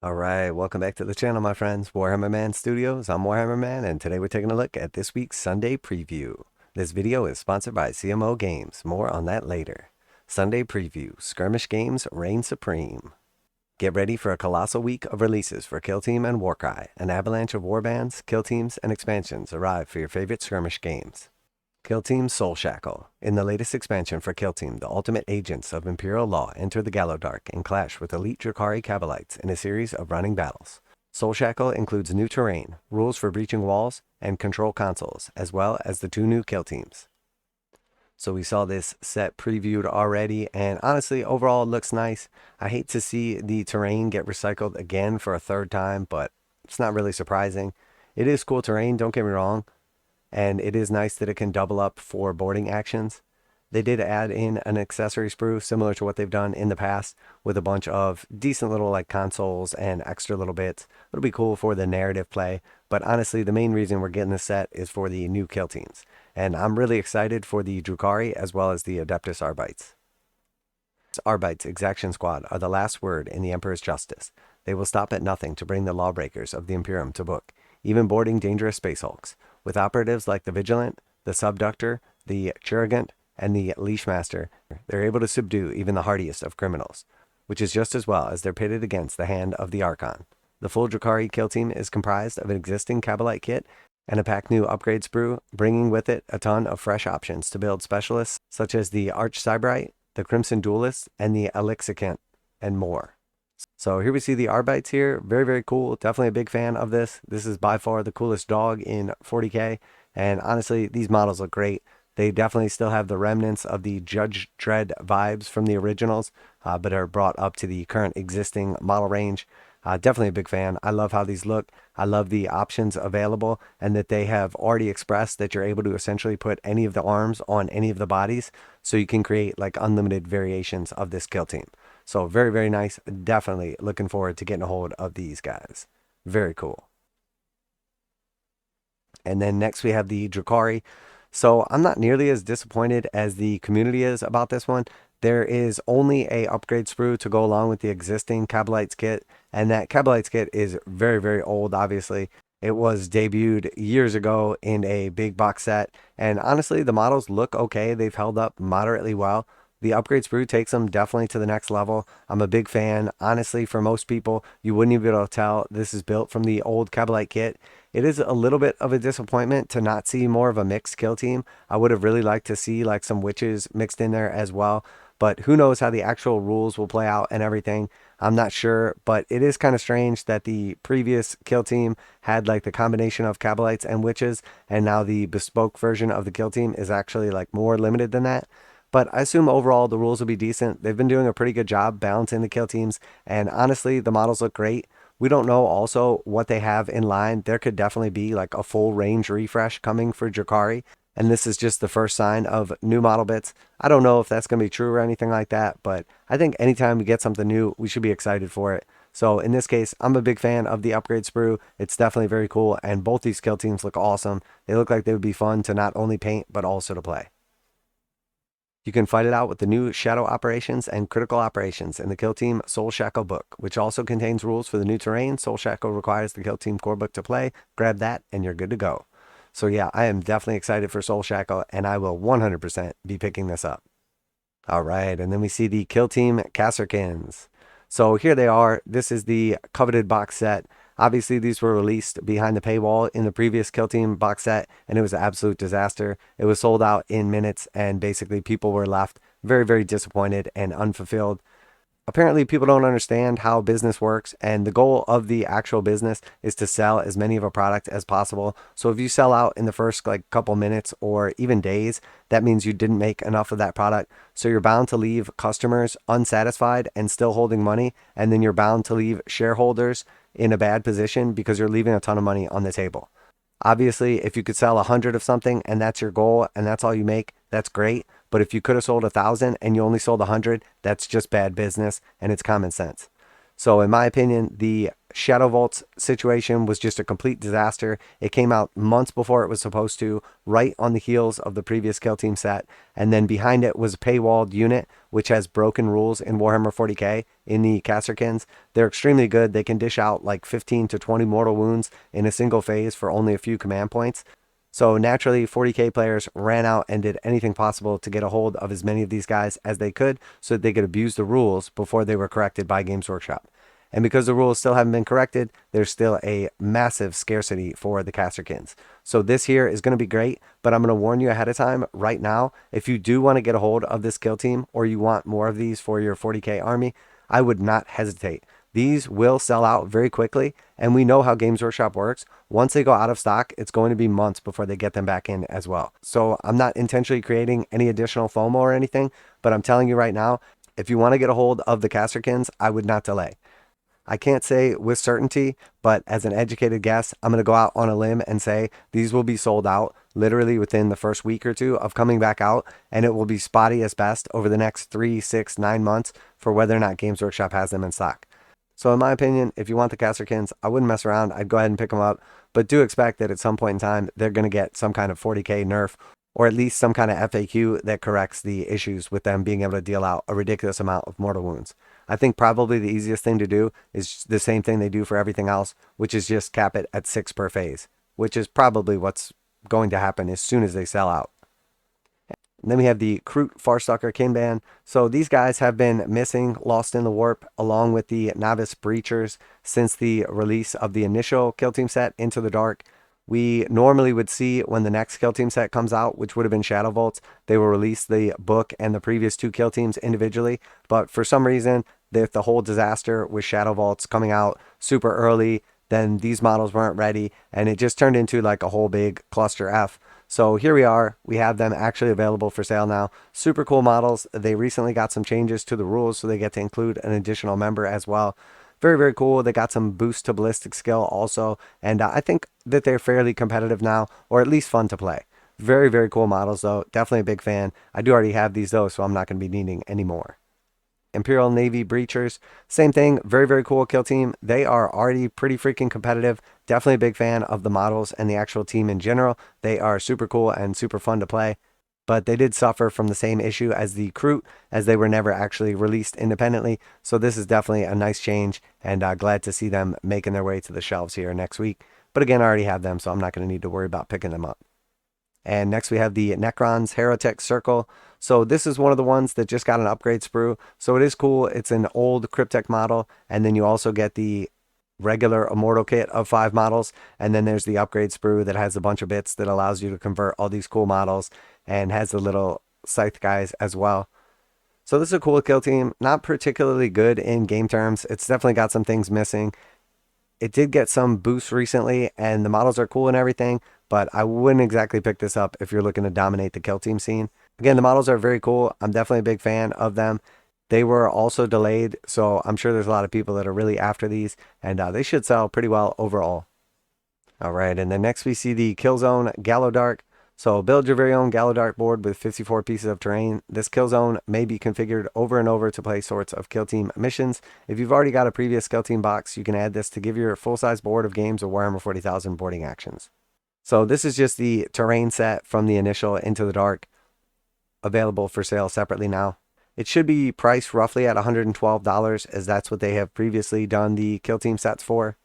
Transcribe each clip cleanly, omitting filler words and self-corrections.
Alright, welcome back to the channel, my friends. Warhammer Man Studios. I'm Warhammer Man, and today we're taking a look at this week's Sunday preview. This video is sponsored by CMO Games. More on that later. Sunday preview. Skirmish games reign supreme. Get ready for a colossal week of releases for Kill Team and Warcry. An avalanche of warbands, kill teams, and expansions arrive for your favorite skirmish games. Kill Team Soulshackle. In the latest expansion for Kill Team, the ultimate agents of Imperial Law enter the Gallowdark and clash with elite Drukhari Kabalites in a series of running battles. Soulshackle includes new terrain, rules for breaching walls, and control consoles, as well as the 2 new kill teams. So we saw this set previewed already, and honestly, overall it looks nice. I hate to see the terrain get recycled again for a 3rd time, but it's not really surprising. It is cool terrain, don't get me wrong. And it is nice that it can double up for boarding actions. They did add in an accessory sprue similar to what they've done in the past with a bunch of decent little like consoles and extra little bits. It'll be cool for the narrative play, but honestly the main reason we're getting this set is for the new kill teams. And I'm really excited for the Drukhari as well as the Adeptus Arbites. Arbites Exaction Squad are the last word in the Emperor's justice. They will stop at nothing to bring the lawbreakers of the Imperium to book, even boarding dangerous space hulks. With operatives like the Vigilant, the Subductor, the Chirurgant, and the Leashmaster, they're able to subdue even the hardiest of criminals, which is just as well as they're pitted against the hand of the Archon. The full Drukhari kill team is comprised of an existing Kabalite kit and a packed new upgrade sprue, bringing with it a ton of fresh options to build specialists such as the Arch Cybrite, the Crimson Duelist, and the Elixicant, and more. So here we see the Arbites here. Very, very cool. Definitely a big fan of this. This is by far the coolest dog in 40k. And honestly, these models look great. They definitely still have the remnants of the Judge Dredd vibes from the originals, but are brought up to the current existing model range. Definitely a big fan. I love how these look. I love the options available and that they have already expressed that you're able to essentially put any of the arms on any of the bodies. So you can create like unlimited variations of this kill team. So very, very nice. Definitely looking forward to getting a hold of these guys. Very cool. And then next we have the Drukhari. So I'm not nearly as disappointed as the community is about this one. There is only a upgrade sprue to go along with the existing Kabalites kit. And that Kabalites kit is very, very old, obviously. It was debuted years ago in a big box set. And honestly, the models look okay. They've held up moderately well. The upgrade sprue takes them definitely to the next level. I'm a big fan. Honestly, for most people, you wouldn't even be able to tell this is built from the old Kabalite kit. It is a little bit of a disappointment to not see more of a mixed kill team. I would have really liked to see like some witches mixed in there as well. But who knows how the actual rules will play out and everything. I'm not sure, but it is kind of strange that the previous kill team had like the combination of Kabalites and witches, and now the bespoke version of the kill team is actually like more limited than that. But I assume overall the rules will be decent. They've been doing a pretty good job balancing the kill teams. And honestly, the models look great. We don't know also what they have in line. There could definitely be like a full range refresh coming for Drukhari. And this is just the first sign of new model bits. I don't know if that's going to be true or anything like that. But I think anytime we get something new, we should be excited for it. So in this case, I'm a big fan of the upgrade sprue. It's definitely very cool. And both these kill teams look awesome. They look like they would be fun to not only paint, but also to play. You can fight it out with the new Shadow Operations and Critical Operations in the Kill Team Soulshackle book, which also contains rules for the new terrain. Soulshackle requires the Kill Team core book to play. Grab that and you're good to go. So yeah, I am definitely excited for Soulshackle and I will 100% be picking this up. Alright, and then we see the Kill Team Kasrkins. So here they are. This is the coveted box set. Obviously, these were released behind the paywall in the previous Kill Team box set, and it was an absolute disaster. It was sold out in minutes, and basically people were left very, very disappointed and unfulfilled. Apparently, people don't understand how business works, and the goal of the actual business is to sell as many of a product as possible. So if you sell out in the first like couple minutes or even days, that means you didn't make enough of that product. So you're bound to leave customers unsatisfied and still holding money, and then you're bound to leave shareholders in a bad position because you're leaving a ton of money on the table. Obviously, if you could sell 100 of something and that's your goal and that's all you make, that's great. But if you could have sold 1,000 and you only sold 100, that's just bad business and it's common sense. So in my opinion, the Shadowvaults situation was just a complete disaster. It came out months before it was supposed to, right on the heels of the previous Kill Team set. And then behind it was a paywalled unit, which has broken rules in Warhammer 40k in the Kasrkins. They're extremely good. They can dish out like 15 to 20 mortal wounds in a single phase for only a few command points. So naturally, 40k players ran out and did anything possible to get a hold of as many of these guys as they could so that they could abuse the rules before they were corrected by Games Workshop. And because the rules still haven't been corrected, there's still a massive scarcity for the Kasrkins. So this here is going to be great, but I'm going to warn you ahead of time right now, if you do want to get a hold of this kill team or you want more of these for your 40k army, I would not hesitate. These will sell out very quickly, and we know how Games Workshop works. Once they go out of stock, it's going to be months before they get them back in as well. So I'm not intentionally creating any additional FOMO or anything, but I'm telling you right now, if you want to get a hold of the Kasrkins, I would not delay. I can't say with certainty, but as an educated guess, I'm going to go out on a limb and say these will be sold out literally within the first week or two of coming back out, and it will be spotty as best over the next 3, 6, 9 months for whether or not Games Workshop has them in stock. So in my opinion, if you want the Kasrkins, I wouldn't mess around. I'd go ahead and pick them up, but do expect that at some point in time, they're going to get some kind of 40k nerf, or at least some kind of FAQ that corrects the issues with them being able to deal out a ridiculous amount of mortal wounds. I think probably the easiest thing to do is the same thing they do for everything else, which is just cap it at 6 per phase, which is probably what's going to happen as soon as they sell out. And then we have the Farstalker Kinband. So these guys have been missing, lost in the warp, along with the Navis Breachers since the release of the initial Kill Team set, Into the Dark. We normally would see when the next Kill Team set comes out, which would have been Shadowvaults, they will release the book and the previous 2 Kill Teams individually. But for some reason, the whole disaster with Shadowvaults coming out super early, then these models weren't ready, and it just turned into like a whole big cluster F. So here we are. We have them actually available for sale now. Super cool models. They recently got some changes to the rules, so they get to include an additional member as well. Very, very cool. They got some boost to ballistic skill also, and I think that they're fairly competitive now, or at least fun to play. Very, very cool models though. Definitely a big fan. I do already have these though, so I'm not going to be needing any more. Imperial Navy Breachers, same thing, very, very cool kill team. They are already pretty freaking competitive. Definitely a big fan of the models and the actual team in general. They are super cool and super fun to play. But they did suffer from the same issue as the Krut, as they were never actually released independently. So this is definitely a nice change, and glad to see them making their way to the shelves here next week. But again, I already have them, so I'm not going to need to worry about picking them up. And next we have the Necrons Hierotek Circle. So this is one of the ones that just got an upgrade sprue. So it is cool. It's an old Cryptek model, and then you also get the regular Immortal kit of 5 models, and then there's the upgrade sprue that has a bunch of bits that allows you to convert all these cool models, and has the little scythe guys as well. So this is a cool kill team. Not particularly good in game terms. It's definitely got some things missing. It did get some boosts recently, and the models are cool and everything, but I wouldn't exactly pick this up if you're looking to dominate the kill team scene. Again, the models are very cool. I'm definitely a big fan of them. They were also delayed, so I'm sure there's a lot of people that are really after these, and they should sell pretty well overall. All right, and then next we see the KillZone Gallowdark. So build your very own Gallowdark board with 54 pieces of terrain. This kill zone may be configured over and over to play sorts of kill team missions. If you've already got a previous kill team box, you can add this to give your full-size board of games of Warhammer 40,000 boarding actions. So this is just the terrain set from the initial Into the Dark, available for sale separately now. It should be priced roughly at $112, as that's what they have previously done the kill team sets for.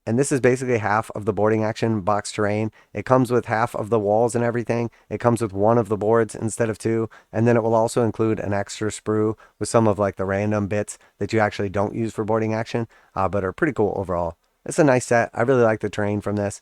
And this is basically half of the boarding action box terrain. It comes with half of the walls and everything. It comes with 1 of the boards instead of 2. And then it will also include an extra sprue with some of like the random bits that you actually don't use for boarding action, but are pretty cool overall. It's a nice set. I really like the terrain from this.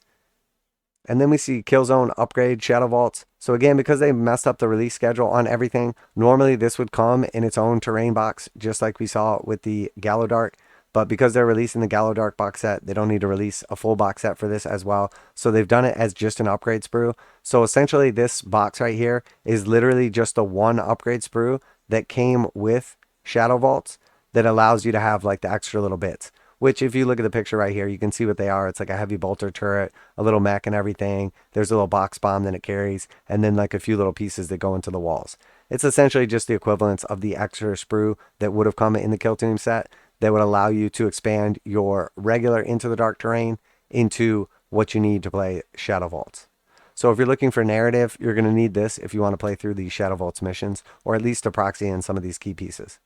And then we see KillZone Upgrade Shadowvaults. So again, because they messed up the release schedule on everything, normally this would come in its own terrain box, just like we saw with the Gallowdark. But because they're releasing the Gallowdark box set, they don't need to release a full box set for this as well. So they've done it as just an upgrade sprue. So essentially this box right here is literally just the 1 upgrade sprue that came with Shadowvaults that allows you to have like the extra little bits. Which if you look at the picture right here, you can see what they are. It's like a heavy bolter turret, a little mech and everything. There's a little box bomb that it carries, and then like a few little pieces that go into the walls. It's essentially just the equivalence of the extra sprue that would have come in the kill team set. that would allow you to expand your regular Into the Dark terrain into what you need to play Shadow Vaults. So if you're looking for narrative, you're going to need this if you want to play through the Shadow Vaults missions, or at least a proxy in some of these key pieces.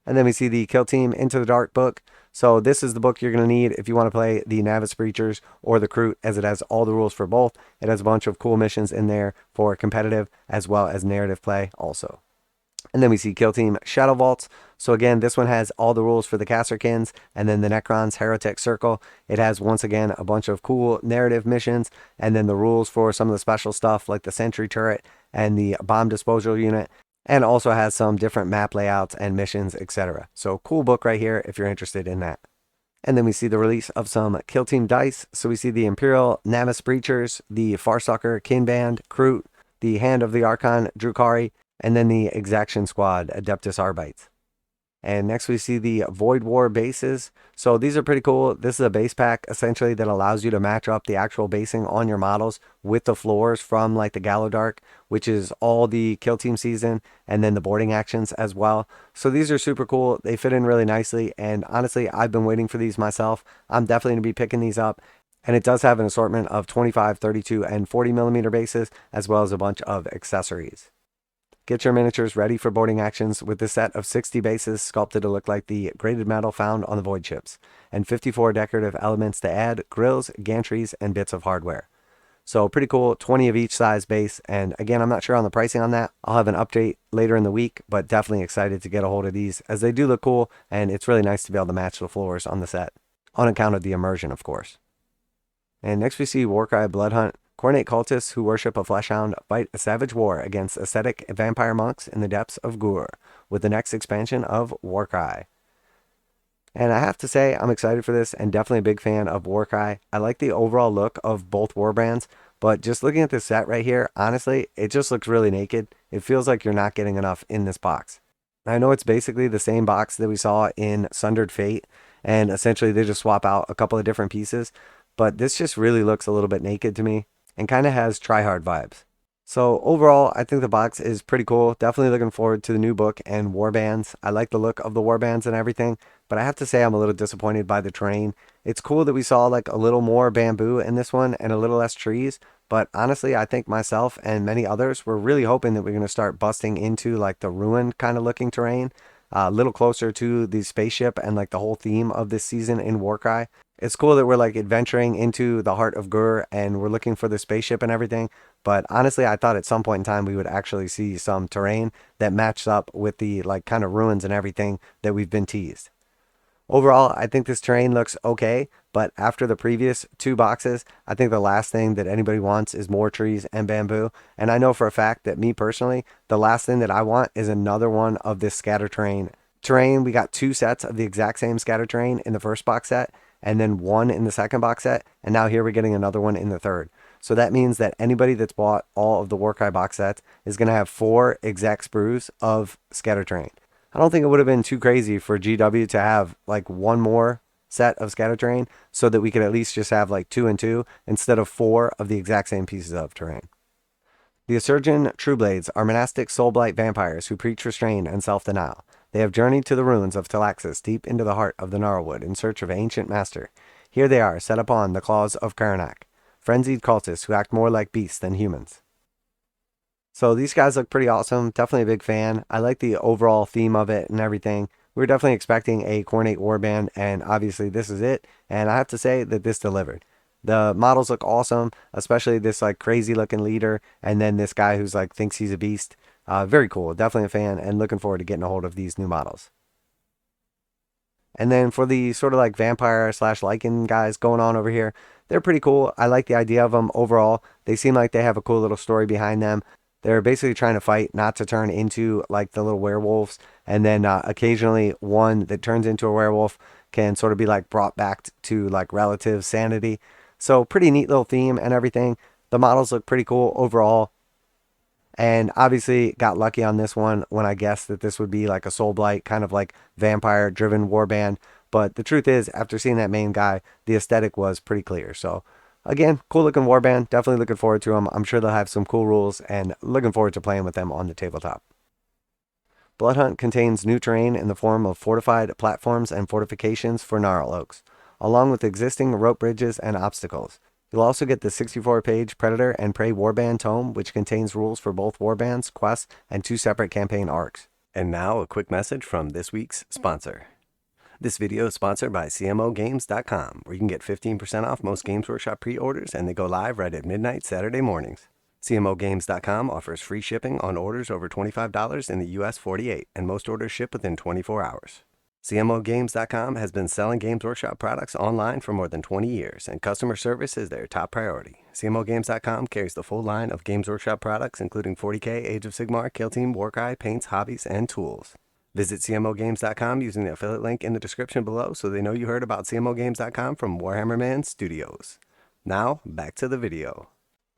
And then we see the Kill Team Into the Dark book. So this is the book you're going to need if you want to play the Navis Breachers or the Krule, as it has all the rules for both. It has a bunch of cool missions in there for competitive as well as narrative play also. And then we see Kill Team Shadow Vaults. So again, this one has all the rules for the Kasrkins and then the Necrons Hierotek Circle. It has, once again, a bunch of cool narrative missions and then the rules for some of the special stuff like the Sentry Turret and the Bomb Disposal Unit. And also has some different map layouts and missions, etc. So cool book right here if you're interested in that. And then we see the release of some Kill Team dice. So we see the Imperial Navis Breachers, the Farstalker Kinband, Krule, the Hand of the Archon Drukhari, and then the Exaction Squad, Adeptus Arbites. And next we see the Voidwar Bases. So these are pretty cool. This is a base pack essentially that allows you to match up the actual basing on your models with the floors from like the Gallowdark, which is all the Kill Team season, and then the boarding actions as well. So these are super cool. They fit in really nicely, and honestly, I've been waiting for these myself. I'm definitely going to be picking these up. And it does have an assortment of 25, 32, and 40 millimeter bases, as well as a bunch of accessories. Get your miniatures ready for boarding actions with this set of 60 bases sculpted to look like the graded metal found on the Void ships, and 54 decorative elements to add, grills, gantries, and bits of hardware. So pretty cool, 20 of each size base, and again, I'm not sure on the pricing on that. I'll have an update later in the week, but definitely excited to get a hold of these as they do look cool, and it's really nice to be able to match the floors on the set, on account of the immersion, of course. And next we see Warcry Bloodhunt. Coordinate cultists who worship a fleshhound fight a savage war against ascetic vampire monks in the depths of Gur with the next expansion of Warcry. And I have to say, I'm excited for this and definitely a big fan of Warcry. I like the overall look of both warbrands, but just looking at this set right here, honestly, it just looks really naked. It feels like you're not getting enough in this box. I know it's basically the same box that we saw in Sundered Fate, and essentially they just swap out a couple of different pieces, but this just really looks a little bit naked to me and kind of has tryhard vibes. So overall, I think the box is pretty cool. Definitely looking forward to the new book and warbands. I like the look of the warbands and everything, but I have to say I'm a little disappointed by the terrain. It's cool that we saw like a little more bamboo in this one and a little less trees, but honestly, I think myself and many others were really hoping that we're going to start busting into like the ruin kind of looking terrain, a little closer to the spaceship and like the whole theme of this season in Warcry. It's cool that we're like adventuring into the heart of Gur and we're looking for the spaceship and everything. But honestly, I thought at some point in time we would actually see some terrain that matched up with the like kind of ruins and everything that we've been teased. Overall, I think this terrain looks okay, but after the previous two boxes, I think the last thing that anybody wants is more trees and bamboo. And I know for a fact that me personally, the last thing that I want is another one of this scatter terrain. We got two sets of the exact same scatter terrain in the first box set, and then one in the second box set, and now here we're getting another one in the third. So that means that anybody that's bought all of the Warcry box sets is going to have 4 exact sprues of scatter terrain. I don't think it would have been too crazy for GW to have like one more set of scatter terrain so that we could at least just have like 2 and 2 instead of 4 of the exact same pieces of terrain. The Asurgan Trueblades are monastic soulblight vampires who preach restraint and self-denial. They have journeyed to the ruins of Talaxis deep into the heart of the Gnarlwood in search of an ancient master. Here they are, set upon the claws of Karnak, frenzied cultists who act more like beasts than humans. So these guys look pretty awesome. Definitely a big fan. I like the overall theme of it and everything. We were definitely expecting a Coordinate Warband, and obviously this is it. And I have to say that this delivered. The models look awesome, especially this like crazy looking leader, and then this guy who's like thinks he's a beast. Very cool. Definitely a fan, and looking forward to getting a hold of these new models. And then for the sort of like vampire / lichen guys going on over here, they're pretty cool. I like the idea of them overall. They seem like they have a cool little story behind them. They're basically trying to fight not to turn into like the little werewolves. And then occasionally one that turns into a werewolf can sort of be like brought back to like relative sanity. So pretty neat little theme and everything. The models look pretty cool overall. And obviously got lucky on this one when I guessed that this would be like a Soulblight kind of like vampire driven warband. But the truth is, after seeing that main guy, the aesthetic was pretty clear. So again, cool looking warband. Definitely looking forward to them. I'm sure they'll have some cool rules and looking forward to playing with them on the tabletop. Bloodhunt contains new terrain in the form of fortified platforms and fortifications for gnarl oaks, along with existing rope bridges and obstacles. You'll also get the 64-page Predator and Prey Warband tome, which contains rules for both warbands, quests, and 2 separate campaign arcs. And now a quick message from this week's sponsor. This video is sponsored by CMOGames.com, where you can get 15% off most Games Workshop pre-orders, and they go live right at midnight Saturday mornings. CMOGames.com offers free shipping on orders over $25 in the US 48, and most orders ship within 24 hours. CMOGames.com has been selling Games Workshop products online for more than 20 years, and customer service is their top priority. CMOGames.com carries the full line of Games Workshop products, including 40K, Age of Sigmar, Kill Team, Warcry, paints, hobbies, and tools. Visit CMOGames.com using the affiliate link in the description below so they know you heard about CMOGames.com from Warhammer Man Studios. Now, back to the video.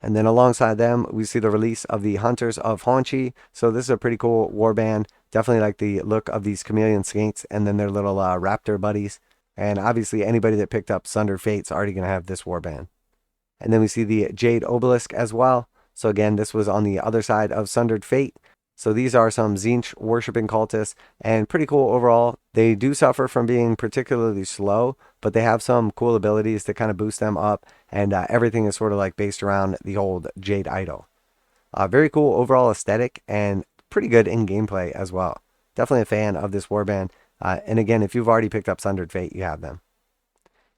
And then alongside them, we see the release of the Hunters of Huanchi. So this is a pretty cool warband. Definitely like the look of these chameleon skinks and then their little raptor buddies. And obviously anybody that picked up Sundered Fate's already going to have this warband. And then we see the Jade Obelisk as well. So again, this was on the other side of Sundered Fate. So these are some Tzeentch worshipping cultists, and pretty cool overall. They do suffer from being particularly slow, but they have some cool abilities to kind of boost them up, and everything is sort of like based around the old Jade idol. Very cool overall aesthetic, and pretty good in gameplay as well. Definitely a fan of this warband, and again, if you've already picked up Sundered Fate, you have them.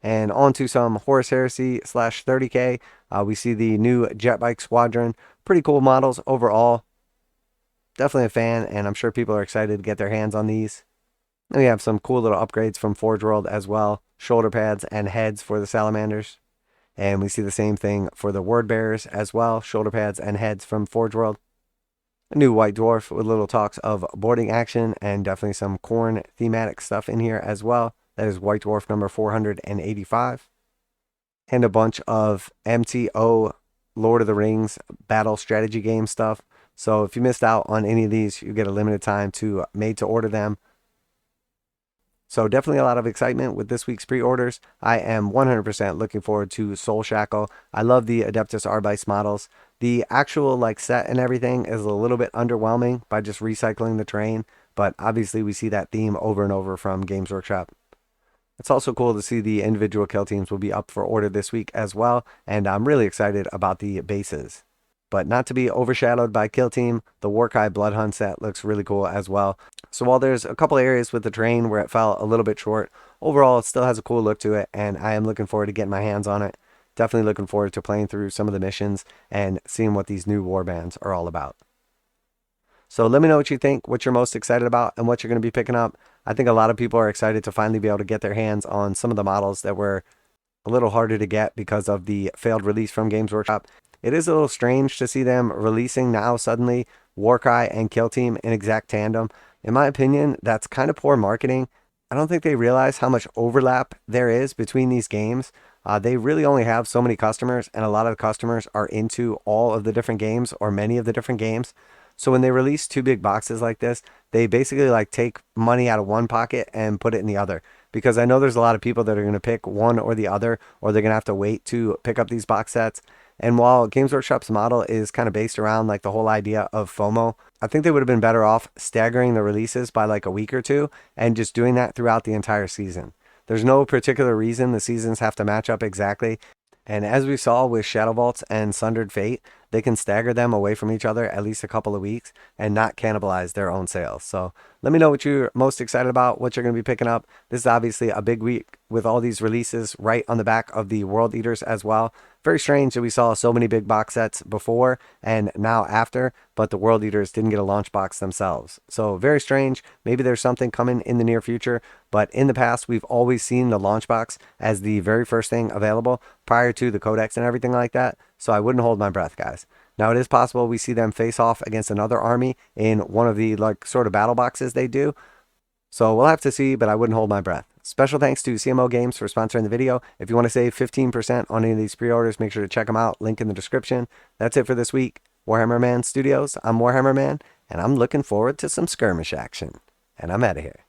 And on to some Horus Heresy / 30K. We see the new Jetbike Squadron. Pretty cool models overall. Definitely a fan, and I'm sure people are excited to get their hands on these. And we have some cool little upgrades from Forgeworld as well. Shoulder pads and heads for the salamanders. And we see the same thing for the word bearers as well. Shoulder pads and heads from Forgeworld. A new white dwarf with little talks of boarding action and definitely some corn thematic stuff in here as well. That is white dwarf number 485. And a bunch of MTO Lord of the Rings battle strategy game stuff. So if you missed out on any of these, you get a limited time to made to order them. So definitely a lot of excitement with this week's pre-orders. I am 100% looking forward to Soulshackle. I love the Adeptus Arbice models. The actual like set and everything is a little bit underwhelming by just recycling the terrain, but obviously we see that theme over and over from Games Workshop. It's also cool to see the individual kill teams will be up for order this week as well, and I'm really excited about the bases. But not to be overshadowed by Kill Team, the Warcry Bloodhunt set looks really cool as well. So while there's a couple areas with the terrain where it fell a little bit short, overall it still has a cool look to it, and I am looking forward to getting my hands on it. Definitely looking forward to playing through some of the missions and seeing what these new warbands are all about. So let me know what you think, what you're most excited about, and what you're going to be picking up. I think a lot of people are excited to finally be able to get their hands on some of the models that were a little harder to get because of the failed release from Games Workshop. It is a little strange to see them releasing now suddenly Warcry and Kill Team in exact tandem. In my opinion, that's kind of poor marketing. I don't think they realize how much overlap there is between these games. They really only have so many customers, and a lot of the customers are into all of the different games or many of the different games. So when they release 2 big boxes like this, they basically like take money out of one pocket and put it in the other. Because I know there's a lot of people that are going to pick one or the other, or they're going to have to wait to pick up these box sets. And while Games Workshop's model is kind of based around like the whole idea of FOMO, I think they would have been better off staggering the releases by like a week or two and just doing that throughout the entire season. There's no particular reason the seasons have to match up exactly. And as we saw with Shadowvaults and Sundered Fate, they can stagger them away from each other at least a couple of weeks and not cannibalize their own sales. So let me know what you're most excited about, what you're going to be picking up. This is obviously a big week with all these releases right on the back of the World Eaters as well. Very strange that we saw so many big box sets before and now after, but the World Eaters didn't get a launch box themselves. So very strange. Maybe there's something coming in the near future, but in the past, we've always seen the launch box as the very first thing available prior to the codex and everything like that. So I wouldn't hold my breath, guys. Now it is possible we see them face off against another army in one of the like sort of battle boxes they do. So we'll have to see, but I wouldn't hold my breath. Special thanks to CMO Games for sponsoring the video. If you want to save 15% on any of these pre-orders, make sure to check them out. Link in the description. That's it for this week. Warhammer Man Studios. I'm Warhammer Man, and I'm looking forward to some skirmish action. And I'm out of here.